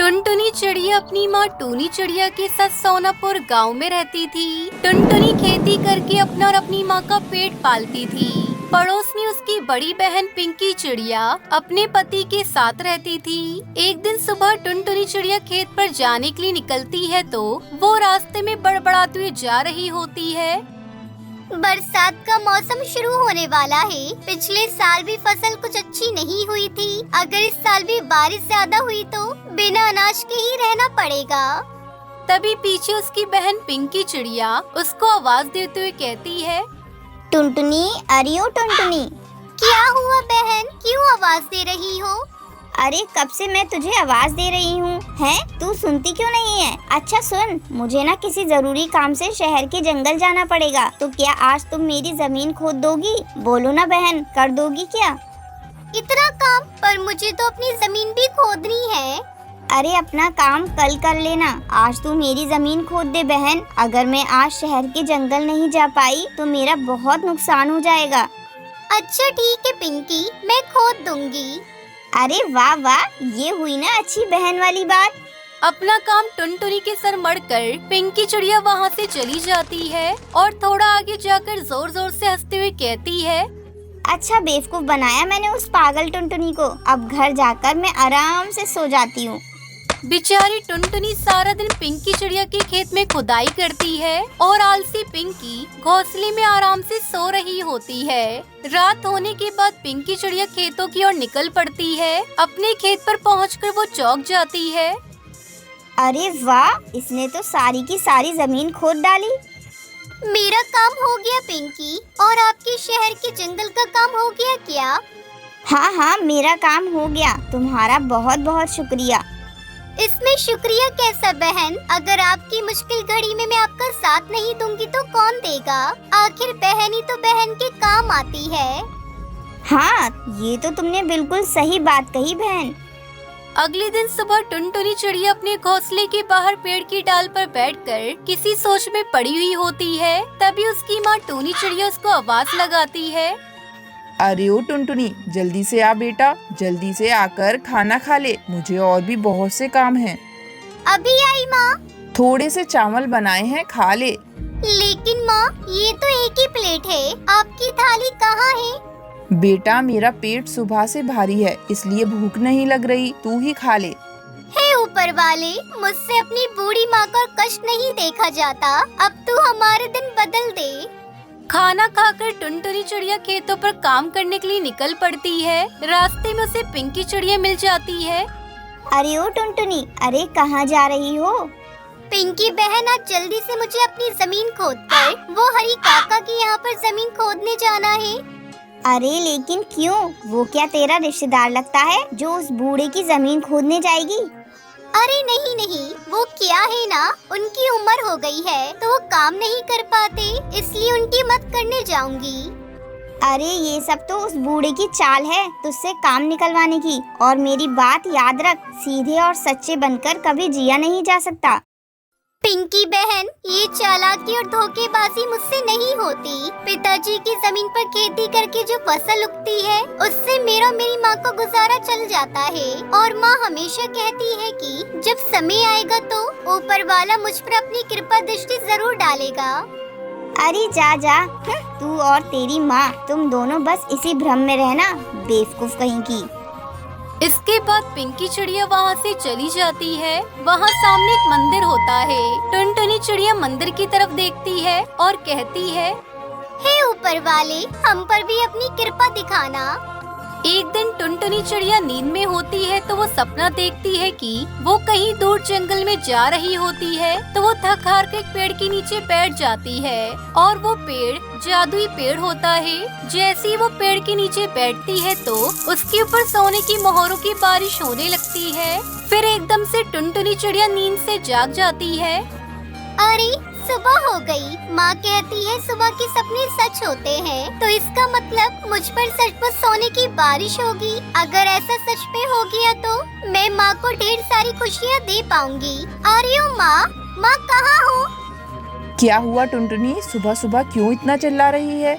टुनटुनी चिड़िया अपनी माँ टूनी चिड़िया के साथ सोनापुर गांव में रहती थी। टुनटुनी खेती करके अपना और अपनी माँ का पेट पालती थी। पड़ोस में उसकी बड़ी बहन पिंकी चिड़िया अपने पति के साथ रहती थी। एक दिन सुबह टुनटुनी चिड़िया खेत पर जाने के लिए निकलती है तो वो रास्ते में बड़बड़ाते हुए जा रही होती है। बरसात का मौसम शुरू होने वाला है। पिछले साल भी फसल कुछ अच्छी नहीं हुई थी। अगर इस साल भी बारिश ज्यादा हुई तो बिना अनाज के ही रहना पड़ेगा। तभी पीछे उसकी बहन पिंकी चिड़िया उसको आवाज देते हुए कहती है, टुनटुनी, अरे ओ टुनटुनी। क्या हुआ बहन, क्यों आवाज दे रही हो? अरे कब से मैं तुझे आवाज दे रही हूँ, हैं? तू सुनती क्यों नहीं है? अच्छा सुन, मुझे ना किसी जरूरी काम से शहर के जंगल जाना पड़ेगा, तो क्या आज तुम मेरी जमीन खोद दोगी? बोलो ना बहन, कर दोगी क्या? इतना काम? पर मुझे तो अपनी जमीन भी खोदनी है। अरे अपना काम कल कर लेना, आज तू मेरी जमीन खोद दे बहन। अगर मैं आज शहर के जंगल नहीं जा पाई तो मेरा बहुत नुकसान हो जाएगा। अच्छा ठीक है पिंकी, मैं खोद दूंगी। अरे वाह वाह, ये हुई ना अच्छी बहन वाली बात। अपना काम टुनटुनी के सर मढ़कर पिंकी चिड़िया वहाँ से चली जाती है और थोड़ा आगे जाकर जोर जोर से हंसते हुए कहती है, अच्छा बेवकूफ बनाया मैंने उस पागल टुनटुनी को। अब घर जाकर मैं आराम से सो जाती हूँ। बेचारी टुनटुनी सारा दिन पिंकी चिड़िया के खेत में खुदाई करती है और आलसी पिंकी घोंसले में आराम से सो रही होती है। रात होने के बाद पिंकी चिड़िया खेतों की ओर निकल पड़ती है। अपने खेत पर पहुंचकर वो चौंक जाती है। अरे वाह, इसने तो सारी की सारी जमीन खोद डाली। मेरा काम हो गया पिंकी, और आपके शहर के जंगल का काम हो गया क्या? हाँ हाँ, मेरा काम हो गया। तुम्हारा बहुत बहुत शुक्रिया। इसमें शुक्रिया कैसा बहन? अगर आपकी मुश्किल घड़ी में मैं आपका साथ नहीं दूंगी तो कौन देगा? आखिर बहन ही तो बहन के काम आती है। हाँ, ये तो तुमने बिल्कुल सही बात कही बहन। अगले दिन सुबह टुनटुनी चिड़िया अपने घोंसले के बाहर पेड़ की डाल पर बैठकर किसी सोच में पड़ी हुई होती है। तभी उसकी माँ टूनी चिड़िया उसको आवाज लगाती है, अरे ओ टुनटुनी, जल्दी से आ बेटा, जल्दी से आकर खाना खा ले, मुझे और भी बहुत से काम हैं। अभी आई माँ। थोड़े से चावल बनाए हैं, खा ले। लेकिन माँ, ये तो एक ही प्लेट है, आपकी थाली कहाँ है? बेटा मेरा पेट सुबह से भारी है, इसलिए भूख नहीं लग रही, तू ही खा ले। हे ऊपर वाले, मुझसे अपनी बूढ़ी माँ का कष्ट नहीं देखा जाता। अब तू हमारे दिन बदल दे। खाना खाकर टुनटुनी चिड़िया खेतों पर काम करने के लिए निकल पड़ती है। रास्ते में उसे पिंकी चिड़िया मिल जाती है। अरे ओ टुनटुनी, अरे कहाँ जा रही हो? पिंकी बहन, आज जल्दी से मुझे अपनी जमीन खोदकर वो हरी काका की यहाँ पर जमीन खोदने जाना है। अरे लेकिन क्यों? वो क्या तेरा रिश्तेदार लगता है जो उस बूढ़े की जमीन खोदने जाएगी? अरे नहीं नहीं, वो क्या है ना, उनकी उम्र हो गई है तो वो काम नहीं कर पाते, इसलिए उनकी मदद करने जाऊंगी। अरे ये सब तो उस बूढ़े की चाल है तुझसे काम निकलवाने की। और मेरी बात याद रख, सीधे और सच्चे बनकर कभी जिया नहीं जा सकता। पिंकी बहन, ये चालाकी और धोखेबाजी मुझसे नहीं होती। पिताजी की जमीन पर खेती करके जो फसल उगती है उससे मेरा मेरी माँ को गुजारा चल जाता है। और माँ हमेशा कहती है कि जब समय आएगा तो ऊपर वाला मुझ पर अपनी कृपा दृष्टि जरूर डालेगा। अरे जा जा, तू और तेरी माँ, तुम दोनों बस इसी भ्रम में रहना, बेवकूफ कहीं की। इसके बाद पिंकी चिड़िया वहाँ से चली जाती है। वहाँ सामने एक मंदिर होता है। टुनटुनी चिड़िया मंदिर की तरफ देखती है और कहती है, हे ऊपर वाले, हम पर भी अपनी कृपा दिखाना। एक दिन टुनटुनी चिड़िया नींद में होती है तो वो सपना देखती है कि वो कहीं दूर जंगल में जा रही होती है। तो वो थक हार के एक पेड़ के नीचे बैठ जाती है और वो पेड़ जादुई पेड़ होता है। जैसे ही वो पेड़ के नीचे बैठती है तो उसके ऊपर सोने की मोहरों की बारिश होने लगती है। फिर एकदम से टुनटुनी चिड़िया नींद से जाग जाती है। अरे सुबह हो गई। माँ कहती है सुबह के सपने सच होते हैं, तो इसका मतलब मुझ पर सचमुच सोने की बारिश होगी। अगर ऐसा सच में हो गया तो मैं माँ को ढेर सारी खुशियाँ दे पाऊंगी। अरे ओ माँ, माँ कहाँ हो? क्या हुआ टुनटुनी, सुबह सुबह क्यों इतना चिल्ला रही है?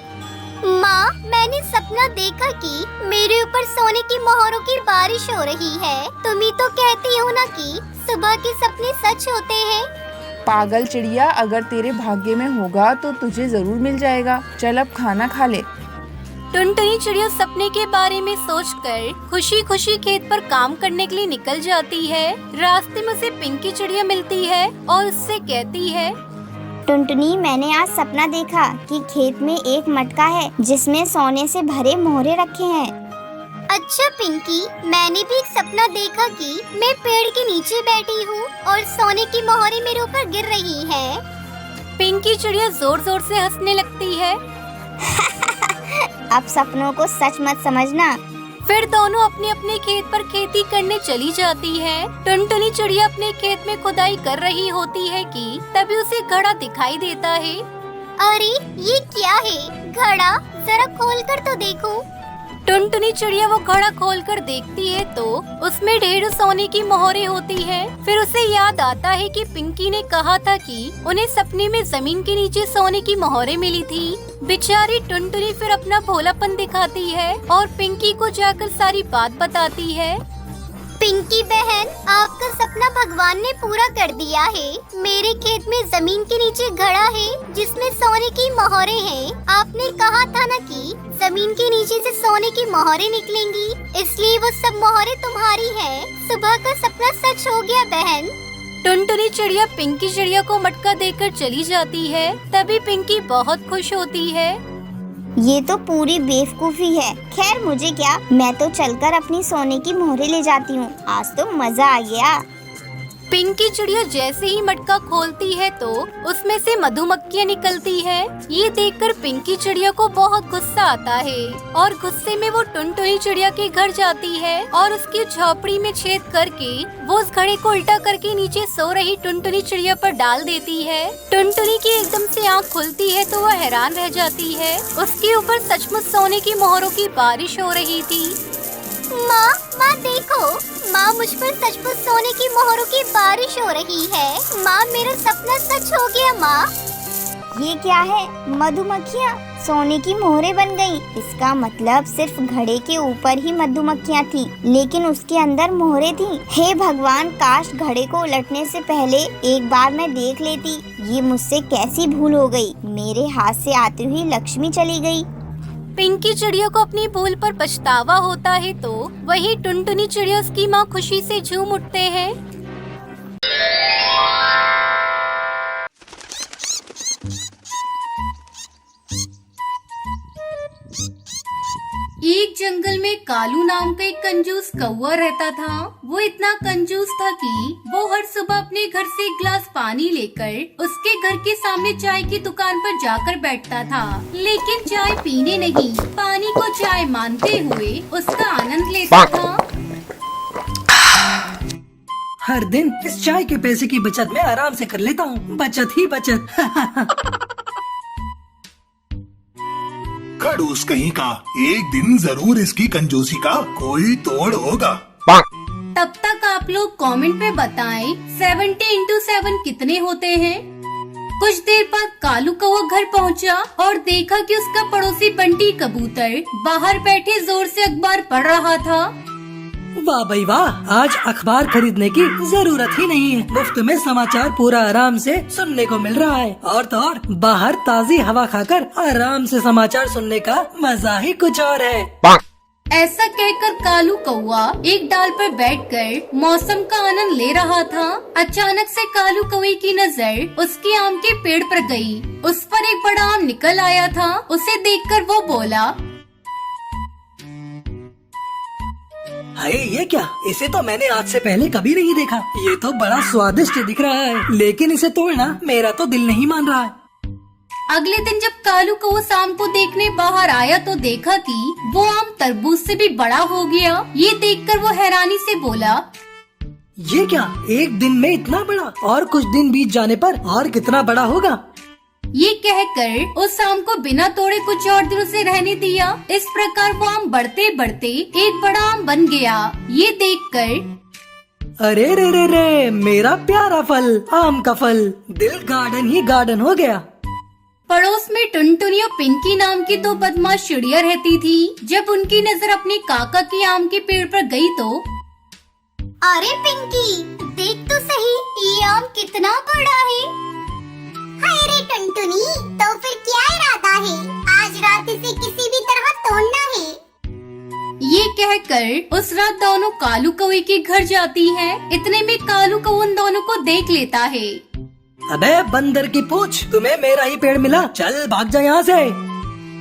माँ, मैंने सपना देखा कि मेरे ऊपर सोने की मोहरों की बारिश हो रही है। तुम ही तो कहती हो ना कि सुबह के सपने सच होते हैं। पागल चिड़िया, अगर तेरे भाग्य में होगा तो तुझे जरूर मिल जाएगा। चल अब खाना खा ले। टुनटुनी चिड़िया सपने के बारे में सोचकर खुशी खुशी खेत पर काम करने के लिए निकल जाती है। रास्ते में उसे पिंकी चिड़िया मिलती है और उससे कहती है, टुनटुनी, मैंने आज सपना देखा कि खेत में एक मटका है जिसमें सोने से भरे मोहरे रखे हैं। अच्छा पिंकी, मैंने भी एक सपना देखा कि मैं पेड़ के नीचे बैठी हूँ और सोने की मोहरें मेरे ऊपर गिर रही हैं। पिंकी चिड़िया जोर जोर से हंसने लगती है। अब सपनों को सच मत समझना। फिर दोनों अपने अपने खेत पर खेती करने चली जाती है। टुनटुनी चिड़िया अपने खेत में खुदाई कर रही होती है कि तभी उसे घड़ा दिखाई देता है। अरे ये क्या है? घड़ा जरा खोल कर तो देखो। टुनटुनी चिड़िया वो घड़ा खोलकर देखती है तो उसमें ढेरों सोने की मोहरें होती हैं। फिर उसे याद आता है कि पिंकी ने कहा था कि उन्हें सपने में जमीन के नीचे सोने की मोहरें मिली थी। बेचारी टुनटुनी फिर अपना भोलापन दिखाती है और पिंकी को जाकर सारी बात बताती है। पिंकी बहन, आपका सपना भगवान ने पूरा कर दिया है। मेरे खेत में जमीन के नीचे घड़ा है जिसमें सोने की मोहरें हैं। आपने कहा था ना कि जमीन के नीचे से सोने की मोहरें निकलेंगी, इसलिए वो सब मोहरें तुम्हारी हैं। सुबह का सपना सच हो गया बहन। टुनटुनी चिड़िया पिंकी चिड़िया को मटका देकर चली जाती है। तभी पिंकी बहुत खुश होती है। ये तो पूरी बेवकूफी है। खैर मुझे क्या, मैं तो चलकर अपनी सोने की मोहरें ले जाती हूँ। आज तो मजा आ गया। पिंकी चिड़िया जैसे ही मटका खोलती है तो उसमें से मधुमक्खियाँ निकलती है। ये देखकर पिंकी चिड़िया को बहुत गुस्सा आता है और गुस्से में वो टुनटुनी चिड़िया के घर जाती है और उसकी झोपड़ी में छेद करके वो उस घड़े को उल्टा करके नीचे सो रही टुनटुनी चिड़िया पर डाल देती है। टुनटुनी की एकदम से आँख खुलती है तो वह हैरान रह जाती है। उसके ऊपर सचमुच सोने की मोहरों की बारिश हो रही थी। माँ देखो, माँ मुझ पर सचमुच सोने की मोहरों की बारिश हो रही है। माँ मेरा सपना सच हो गया। माँ ये क्या है? मधुमक्खियाँ सोने की मोहरें बन गयी। इसका मतलब सिर्फ घड़े के ऊपर ही मधुमक्खियाँ थी, लेकिन उसके अंदर मोहरें थी। हे भगवान, काश घड़े को उलटने से पहले एक बार मैं देख लेती। ये मुझसे कैसी भूल हो गई। मेरे हाथ से आती हुई लक्ष्मी चली गई। पिंकी चिड़िया को अपनी भूल पर पछतावा होता है तो वही टुनटुनी चिड़िया उसकी माँ खुशी से झूम उठते हैं। एक जंगल में कालू नाम का एक कंजूस कौवा रहता था। वो इतना कंजूस था कि वो हर सुबह अपने घर से एक गिलास पानी लेकर उसके घर के सामने चाय की दुकान पर जाकर बैठता था, लेकिन चाय पीने नहीं, पानी को चाय मानते हुए उसका आनंद लेता था। हर दिन इस चाय के पैसे की बचत मैं आराम से कर लेता हूँ। बचत ही बचत। खड़ूस कहीं का, एक दिन जरूर इसकी कंजूसी का कोई तोड़ होगा। तब तक आप लोग कमेंट में बताएं 70 into 7 कितने होते हैं। कुछ देर बाद कालू कौवा घर पहुंचा और देखा कि उसका पड़ोसी बंटी कबूतर बाहर बैठे जोर से अखबार पढ़ रहा था। वाह भाई वाह, आज अखबार खरीदने की जरूरत ही नहीं है। मुफ्त में समाचार पूरा आराम से सुनने को मिल रहा है। और तो और बाहर ताजी हवा खाकर आराम से समाचार सुनने का मजा ही कुछ और है। ऐसा कहकर कालू कौवा एक डाल पर बैठकर मौसम का आनंद ले रहा था। अचानक से कालू कौवे की नजर उसके आम के पेड़ पर गई। उस पर एक बड़ा आम निकल आया था। उसे देखकर वो बोला, हाय ये क्या? इसे तो मैंने आज से पहले कभी नहीं देखा। ये तो बड़ा स्वादिष्ट दिख रहा है, लेकिन इसे तोड़ना मेरा तो दिल नहीं मान रहा है। अगले दिन जब कालू कौवा आम को देखने बाहर आया तो देखा कि वो आम तरबूज से भी बड़ा हो गया। ये देखकर वो हैरानी से बोला, ये क्या? एक दिन में इतना बड़ा? और कुछ दिन बीत जाने पर और कितना बड़ा होगा? ये कहकर उस आम को बिना तोड़े कुछ और दिनों से रहने दिया। इस प्रकार वो आम बढ़ते बढ़ते एक बड़ा आम बन गया। ये देखकर अरे रे रे रे, मेरा प्यारा फल, आम का फल, दिल गार्डन ही गार्डन हो गया। पड़ोस में टुनटुनी और पिंकी नाम की दो बदमाश चिड़िया रहती थी। जब उनकी नजर अपने काका के आम के पेड़ पर गई तो अरे पिंकी, देख तो सही, ये आम कितना बड़ा है। हाय रे टुनटुनी, तो फिर क्या इरादा है? आज रात इसे किसी भी तरह तोड़ना है। ये कहकर उस रात दोनों कालू कौवे के घर जाती है। इतने में कालू कौवा उन दोनों को देख लेता है। अबे बंदर की पूछ, तुम्हें मेरा ही पेड़ मिला, चल भाग जा यहाँ से।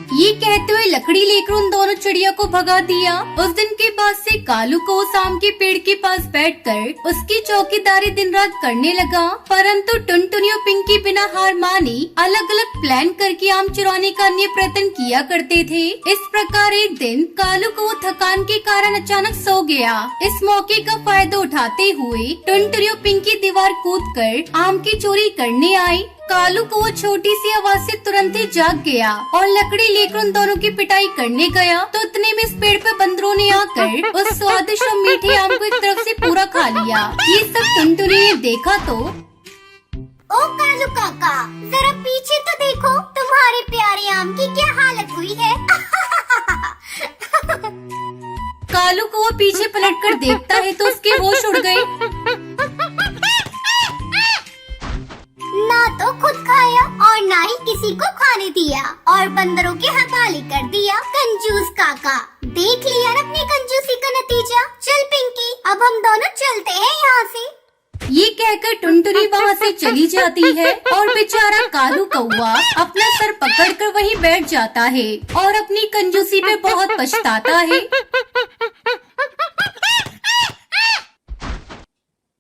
ये कहते हुए लकड़ी लेकर उन दोनों चिड़िया को भगा दिया। उस दिन के बाद से कालू को आम के पेड़ के पास बैठकर उसकी चौकीदारी दिन रात करने लगा। परंतु टुनटुनी और पिंकी बिना हार माने अलग अलग प्लान करके आम चुराने का अन्य प्रयत्न किया करते थे। इस प्रकार एक दिन कालू को थकान के कारण अचानक सो गया। इस मौके का फायदा उठाते हुए टुनटुनी और पिंकी दीवार कूदकर आम की चोरी करने आए। कालू को वो छोटी सी आवाज से तुरंत ही जाग गया और लकड़ी लेकर उन दोनों की पिटाई करने गया। तो इतने में इस पेड़ पे बंदरों ने आकर उस स्वादिष्ट और मीठे आम को एक तरफ से पूरा खा लिया। ये सब टुनटुनी ने देखा तो ओ कालू काका, जरा पीछे तो देखो, तुम्हारे प्यारे आम की क्या हालत हुई है। कालू को वो पीछे पलटकर देखता है तो उसके होश उड़ गए। ना तो खुद खाया और ना ही किसी को खाने दिया और बंदरों के हवाले कर दिया। कंजूस काका, देख लिया ना अपनी कंजूसी का नतीजा। चल पिंकी, अब हम दोनों चलते हैं यहाँ से। ये कहकर टुनटुनी वहाँ से चली जाती है और बेचारा कालू कौवा अपना सर पकड़कर वहीं बैठ जाता है और अपनी कंजूसी पे बहुत पछताता है।